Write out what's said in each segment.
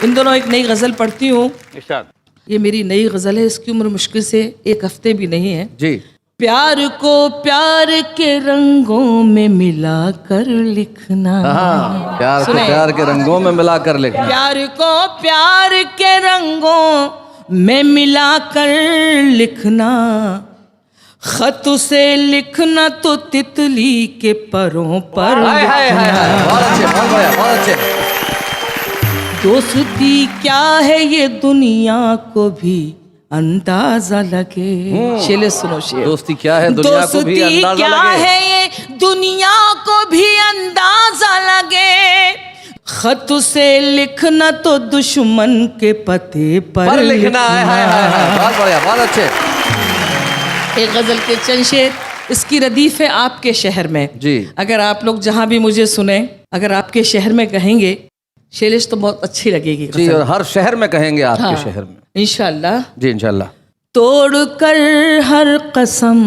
इन दोनों एक नई गज़ल पढ़ती हूँ। इरशाद। ये मेरी नई गज़ल है, इसकी उम्र मुश्किल से 1 हफ्ते भी नहीं है। जी। प्यार को प्यार के रंगों में मिला कर लिखना। प्यार को प्यार के रंगों में मिला कर लिखना। प्यार को प्यार के रंगों में मिला कर लिखना। खत से लिखना तो तितली के परों पर लिखना। बहुत अच्छे, बहुत बढ़िया, बहुत अच्छे। दोस्ती क्या है ये दुनिया को भी अंदाजा लगे। शेले सुनो शेर। दोस्ती क्या है दुनिया को भी अंदाजा लगे। क्या है ये दुनिया को भी अंदाजा लगे। खत से लिखना तो दुश्मन के पते पर लिखना है। बहुत बढ़िया, बहुत अच्छे। एक गजल के चंद शेर, इसकी रदीफ है आपके शहर में। जी। अगर आप लोग जहाँ भी मुझे सुने, अगर आपके शहर में कहेंगे शैलेश तो बहुत अच्छी लगेगी जी, और हर शहर में कहेंगे आपके शहर में इंशाल्लाह। जी इंशाल्लाह। तोड़ कर हर कसम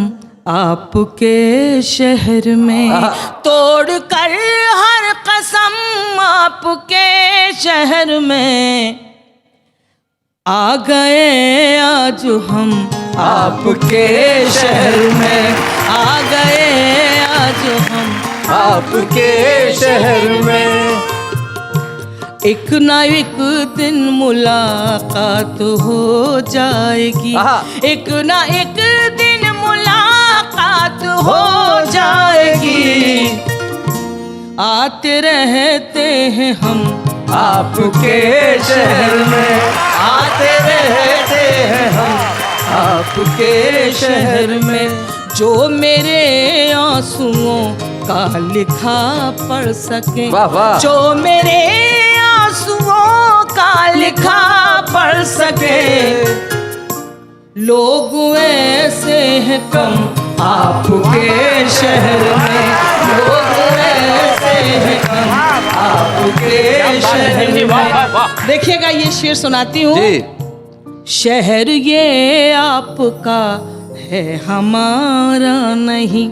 आपके शहर में, तोड़ कर हर कसम आपके शहर में आ गए आज हम आपके शहर में। आ गए आज हम आपके शहर में। एक ना एक दिन मुलाकात हो जाएगी। एक ना एक दिन मुलाकात हो जाएगी। आते रहते हैं हम आपके शहर में। आते रहते हैं हम आपके शहर में। जो मेरे आंसुओं का लिखा पढ़ सके। वाह वाह। जो मेरे आंसुओं का लिखा पढ़ सके। लोग ऐसे हैं कम आपके शहर में। लोग ऐसे हैं कम आपके शहर में। देखिएगा ये शेर सुनाती हूँ। शहर ये आपका है हमारा नहीं।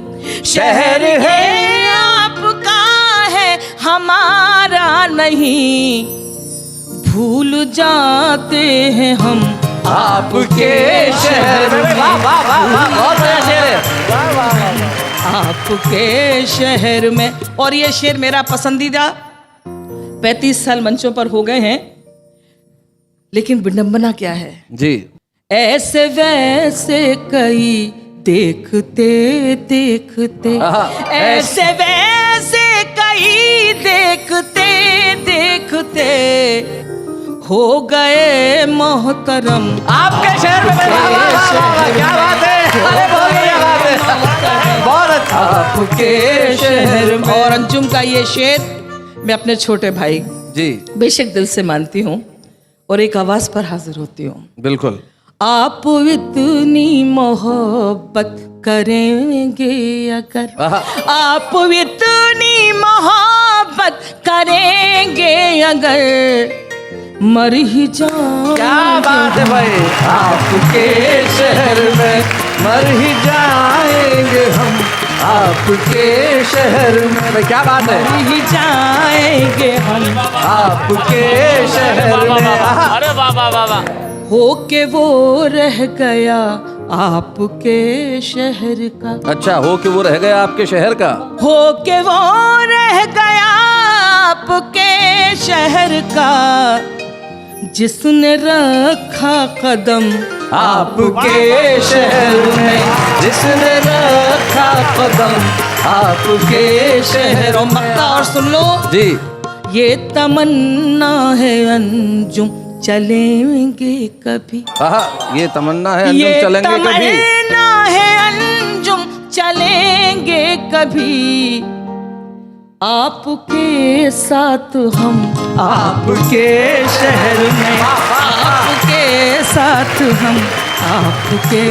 शहर है आपका है हमारा नहीं। भूल जाते हैं हम आपके शहर में। आपके शहर में। और ये शेर मेरा पसंदीदा 35 साल मंचों पर हो गए हैं। लेकिन विडंबना क्या है जी। ऐसे वैसे कई देखते देखते, ऐसे वैसे कई देखते देखते हो गए मोहतरम आपके शहर में। क्या बात है, अरे बहुत बढ़िया बात है, बहुत अच्छा। आपके शहर में। और अंजुम का ये शेर मैं अपने छोटे भाई जी बेशक दिल से मानती हूँ और एक आवाज पर हाजिर होती हूँ। बिल्कुल। आप इतनी मोहब्बत करेंगे अगर, आप इतनी मोहब्बत करेंगे अगर मर ही जाएंगे। क्या बात है भाई। आपके शहर में मर ही जाएंगे हम। आपके शहर में भाई क्या बात है। मर ही जाएंगे हम आपके शहर में। अरे वाह वाह वाह वाह। हो के वो रह गया आपके शहर का। अच्छा, हो के वो रह गया आपके शहर का। हो के वो रह गया आपके शहर का। जिसने रखा कदम आपके शहर में। जिसने रखा कदम आपके शहर। और मक्ता और सुन लो जी। ये तमन्ना है अंजुम चलेंगे कभी। ये तमन्ना है अंजुम चलेंगे कभी। ये तमन्ना है अंजुम चलेंगे कभी। आपके साथ हम आपके शहर में। आपके साथ हम आपके